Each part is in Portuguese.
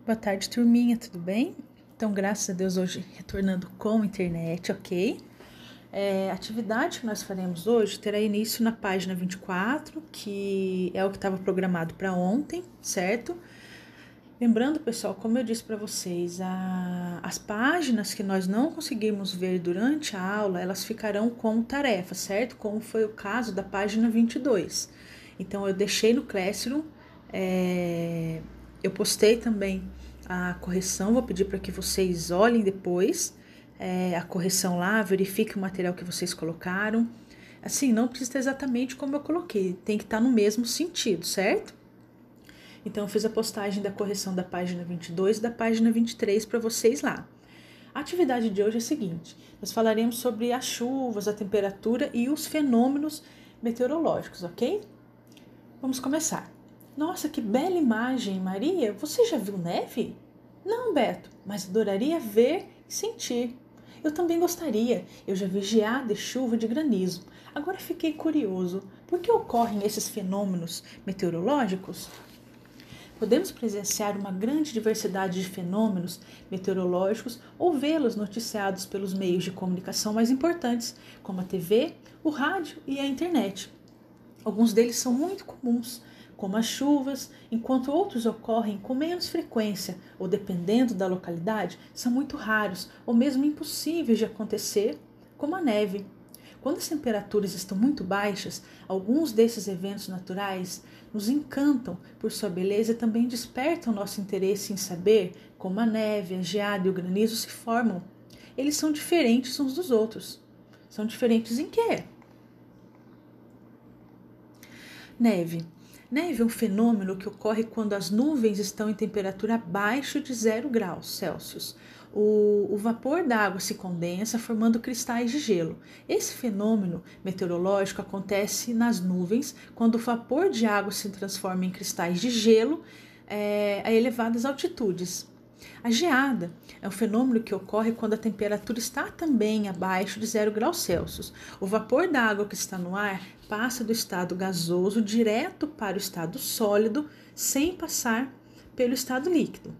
Boa tarde, turminha, tudo bem? Então, graças a Deus, hoje retornando com a internet, ok? A atividade que nós faremos hoje terá início na página 24, que é o que estava programado para ontem, certo? Lembrando, pessoal, como eu disse para vocês, as páginas que nós não conseguimos ver durante a aula, elas ficarão como tarefa, certo? Como foi o caso da página 22. Então, eu deixei no Classroom, eu postei também a correção, vou pedir para que vocês olhem depois a correção lá, verifiquem o material que vocês colocaram. Assim, não precisa estar exatamente como eu coloquei, tem que estar no mesmo sentido, certo? Então, eu fiz a postagem da correção da página 22 e da página 23 para vocês lá. A atividade de hoje é a seguinte: nós falaremos sobre as chuvas, a temperatura e os fenômenos meteorológicos, ok? Vamos começar. Nossa, que bela imagem, Maria! Você já viu neve? Não, Beto, mas adoraria ver e sentir. Eu também gostaria. Eu já vi geada e chuva de granizo. Agora fiquei curioso. Por que ocorrem esses fenômenos meteorológicos? Podemos presenciar uma grande diversidade de fenômenos meteorológicos ou vê-los noticiados pelos meios de comunicação mais importantes, como a TV, o rádio e a internet. Alguns deles são muito comuns, como as chuvas, enquanto outros ocorrem com menos frequência ou, dependendo da localidade, são muito raros ou mesmo impossíveis de acontecer, como a neve. Quando as temperaturas estão muito baixas, alguns desses eventos naturais nos encantam por sua beleza e também despertam nosso interesse em saber como a neve, a geada e o granizo se formam. Eles são diferentes uns dos outros. São diferentes em quê? Neve. Neve é um fenômeno que ocorre quando as nuvens estão em temperatura abaixo de 0 graus Celsius. O vapor da água se condensa, formando cristais de gelo. Esse fenômeno meteorológico acontece nas nuvens quando o vapor de água se transforma em cristais de gelo a elevadas altitudes. A geada é um fenômeno que ocorre quando a temperatura está também abaixo de 0 graus Celsius. O vapor da água que está no ar passa do estado gasoso direto para o estado sólido, sem passar pelo estado líquido.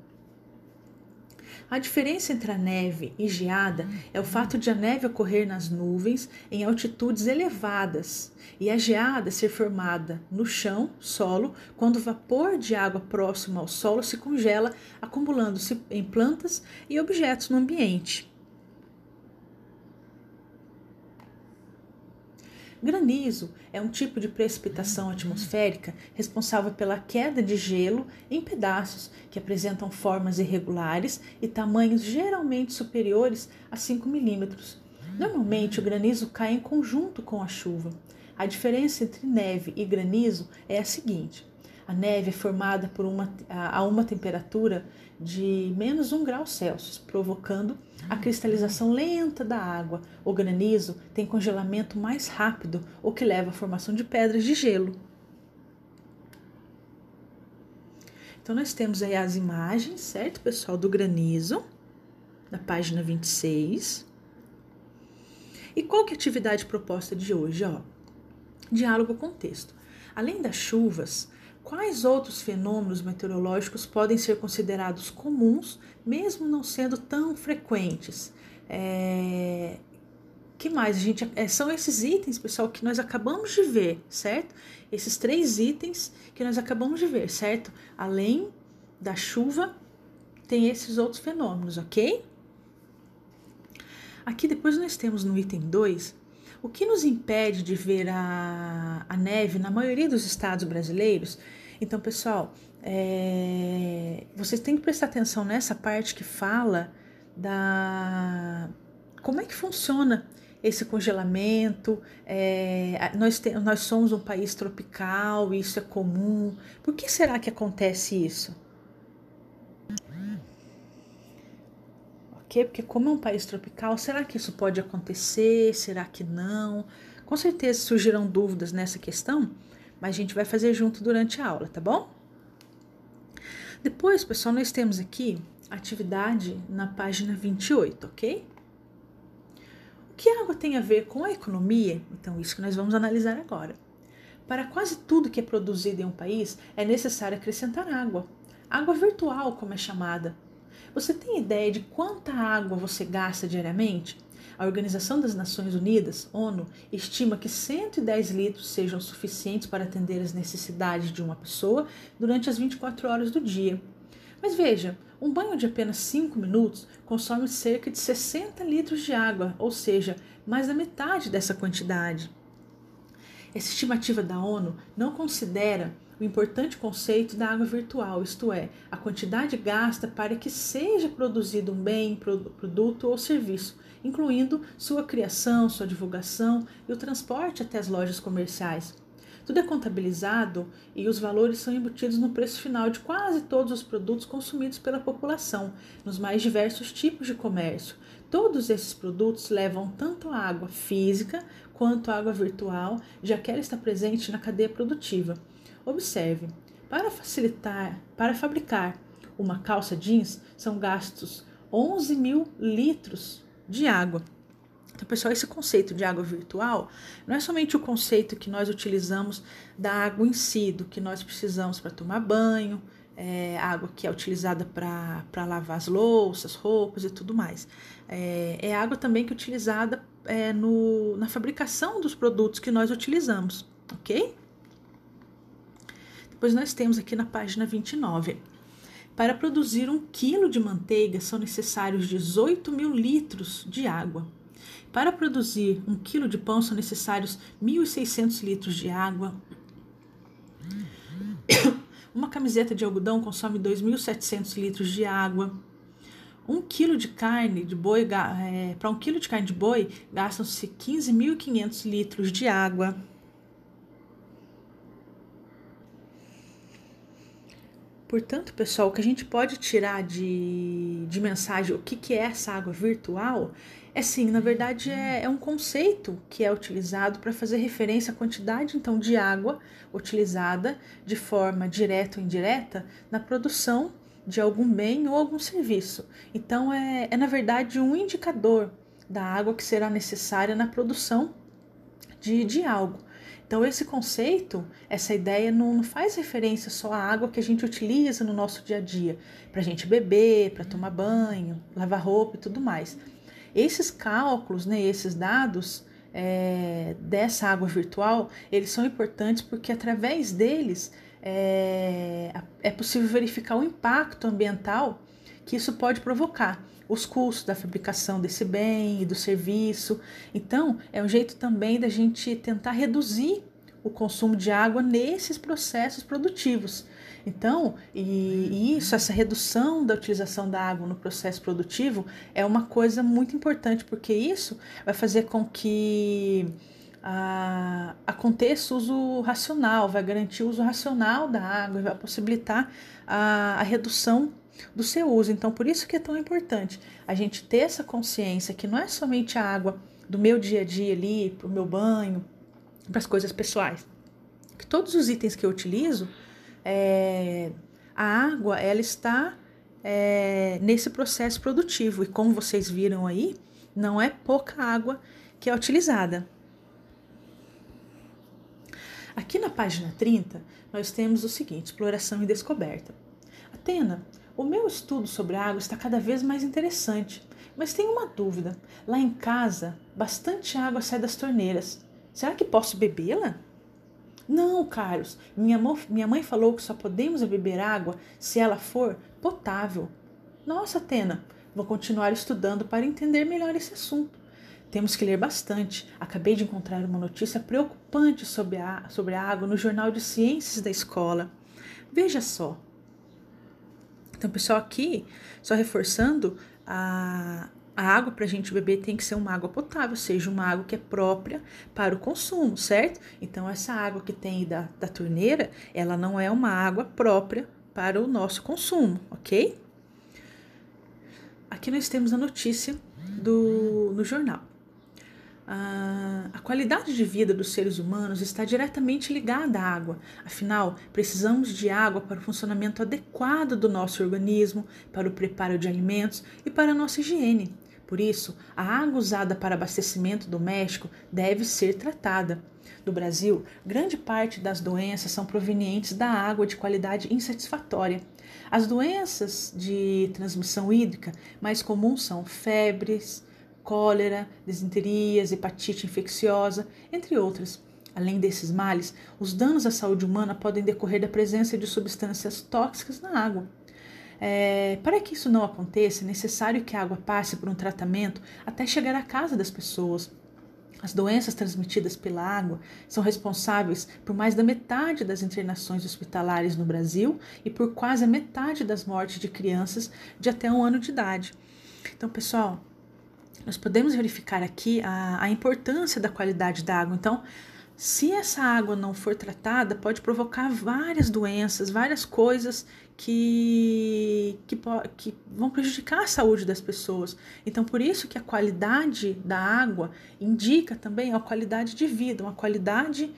A diferença entre a neve e geada é o fato de a neve ocorrer nas nuvens em altitudes elevadas e a geada ser formada no chão, solo, quando o vapor de água próximo ao solo se congela, acumulando-se em plantas e objetos no ambiente. Granizo é um tipo de precipitação atmosférica responsável pela queda de gelo em pedaços que apresentam formas irregulares e tamanhos geralmente superiores a 5 milímetros. Normalmente, o granizo cai em conjunto com a chuva. A diferença entre neve e granizo é a seguinte: a neve é formada a uma temperatura de menos 1 grau Celsius, provocando a cristalização lenta da água. O granizo tem congelamento mais rápido, o que leva à formação de pedras de gelo. Então, nós temos aí as imagens, certo, pessoal, do granizo, na página 26. E qual que é a atividade proposta de hoje? Diálogo com texto. Além das chuvas, quais outros fenômenos meteorológicos podem ser considerados comuns, mesmo não sendo tão frequentes? Que mais, gente? São esses itens, pessoal, que nós acabamos de ver, certo? Esses 3 itens que nós acabamos de ver, certo? Além da chuva, tem esses outros fenômenos, ok? Aqui depois nós temos no item 2, o que nos impede de ver a neve na maioria dos estados brasileiros. Então, pessoal, vocês têm que prestar atenção nessa parte que fala como é que funciona esse congelamento. Nós somos um país tropical, isso é comum. Por que será que acontece isso? Porque como é um país tropical, será que isso pode acontecer? Será que não? Com certeza surgirão dúvidas nessa questão, mas a gente vai fazer junto durante a aula, tá bom? Depois, pessoal, nós temos aqui a atividade na página 28, ok? O que a água tem a ver com a economia? Então, isso que nós vamos analisar agora. Para quase tudo que é produzido em um país, é necessário acrescentar água. água virtual, como é chamada. Você tem ideia de quanta água você gasta diariamente? A Organização das Nações Unidas, ONU, estima que 110 litros sejam suficientes para atender as necessidades de uma pessoa durante as 24 horas do dia. Mas veja, um banho de apenas 5 minutos consome cerca de 60 litros de água, ou seja, mais da metade dessa quantidade. Essa estimativa da ONU não considera o importante conceito da água virtual, isto é, a quantidade gasta para que seja produzido um bem, produto ou serviço, incluindo sua criação, sua divulgação e o transporte até as lojas comerciais. Tudo é contabilizado e os valores são embutidos no preço final de quase todos os produtos consumidos pela população, nos mais diversos tipos de comércio. Todos esses produtos levam tanto a água física quanto a água virtual, já que ela está presente na cadeia produtiva. Observe, para fabricar uma calça jeans são gastos 11 mil litros de água. Então, pessoal, esse conceito de água virtual não é somente o conceito que nós utilizamos da água em si, do que nós precisamos para tomar banho, água que é utilizada para lavar as louças, roupas e tudo mais. É água também que é utilizada na fabricação dos produtos que nós utilizamos, ok? Depois nós temos aqui na página 29. Para produzir 1 quilo de manteiga são necessários 18 mil litros de água. Para produzir 1 quilo de pão são necessários 1.600 litros de água. Uma camiseta de algodão consome 2.700 litros de água. 1 quilo de carne de boi, para 1 quilo de carne de boi, gastam-se 15.500 litros de água. Portanto, pessoal, o que a gente pode tirar de mensagem, o que é essa água virtual, na verdade, é um conceito que é utilizado para fazer referência à quantidade, então, de água utilizada de forma direta ou indireta na produção de algum bem ou algum serviço. Então, na verdade, um indicador da água que será necessária na produção de algo. Então, esse conceito, essa ideia não faz referência só à água que a gente utiliza no nosso dia a dia, para a gente beber, para tomar banho, lavar roupa e tudo mais. Esses cálculos, esses dados dessa água virtual, eles são importantes porque através deles é possível verificar o impacto ambiental que isso pode provocar, os custos da fabricação desse bem e do serviço. Então, é um jeito também da gente tentar reduzir o consumo de água nesses processos produtivos. Então, essa redução da utilização da água no processo produtivo é uma coisa muito importante, porque isso vai fazer com que aconteça o uso racional, vai garantir o uso racional da água, vai possibilitar a redução do seu uso. Então, por isso que é tão importante a gente ter essa consciência que não é somente a água do meu dia a dia ali, para o meu banho, para as coisas pessoais. Que todos os itens que eu utilizo, a água, ela está nesse processo produtivo. E como vocês viram aí, não é pouca água que é utilizada. Aqui na página 30, nós temos o seguinte: exploração e descoberta. Atena, o meu estudo sobre a água está cada vez mais interessante, mas tenho uma dúvida. Lá em casa, bastante água sai das torneiras. Será que posso bebê-la? Não, caros. Minha mãe falou que só podemos beber água se ela for potável. Nossa, Atena, vou continuar estudando para entender melhor esse assunto. Temos que ler bastante. Acabei de encontrar uma notícia preocupante sobre a água no Jornal de Ciências da escola. Veja só. Então, pessoal, aqui, só reforçando, a água para a gente beber tem que ser uma água potável, seja uma água que é própria para o consumo, certo? Então, essa água que tem da torneira, ela não é uma água própria para o nosso consumo, ok? Aqui nós temos a notícia no jornal. A qualidade de vida dos seres humanos está diretamente ligada à água. Afinal, precisamos de água para o funcionamento adequado do nosso organismo, para o preparo de alimentos e para a nossa higiene. Por isso, a água usada para abastecimento doméstico deve ser tratada. No Brasil, grande parte das doenças são provenientes da água de qualidade insatisfatória. As doenças de transmissão hídrica mais comuns são febres, cólera, desinterias, hepatite infecciosa, entre outras. Além desses males, os danos à saúde humana podem decorrer da presença de substâncias tóxicas na água. Para que isso não aconteça, é necessário que a água passe por um tratamento até chegar à casa das pessoas. As doenças transmitidas pela água são responsáveis por mais da metade das internações hospitalares no Brasil e por quase a metade das mortes de crianças de até 1 ano de idade. Então, pessoal, nós podemos verificar aqui a importância da qualidade da água. Então, se essa água não for tratada, pode provocar várias doenças, várias coisas que vão prejudicar a saúde das pessoas. Então, por isso que a qualidade da água indica também a qualidade de vida, uma qualidade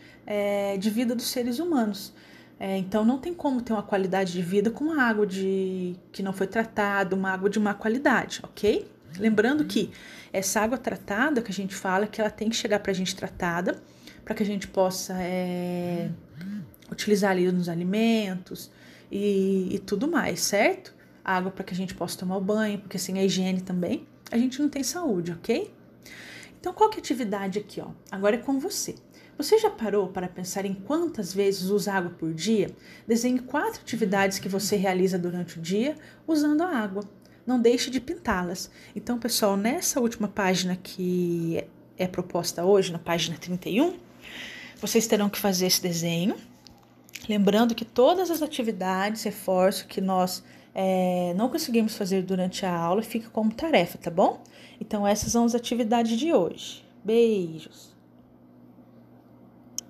de vida dos seres humanos. Então, não tem como ter uma qualidade de vida com uma água que não foi tratada, uma água de má qualidade, ok? Lembrando que essa água tratada que a gente fala, que ela tem que chegar para a gente tratada, para que a gente possa utilizar ali nos alimentos e tudo mais, certo? Água para que a gente possa tomar o banho, porque sem a higiene também a gente não tem saúde, ok? Então, qual que é a atividade aqui, ó? Agora é com você. Você já parou para pensar em quantas vezes usa água por dia? Desenhe 4 atividades que você realiza durante o dia usando a água. Não deixe de pintá-las. Então, pessoal, nessa última página que é proposta hoje, na página 31, vocês terão que fazer esse desenho. Lembrando que todas as atividades, reforço que nós não conseguimos fazer durante a aula, fica como tarefa, tá bom? Então, essas são as atividades de hoje. Beijos!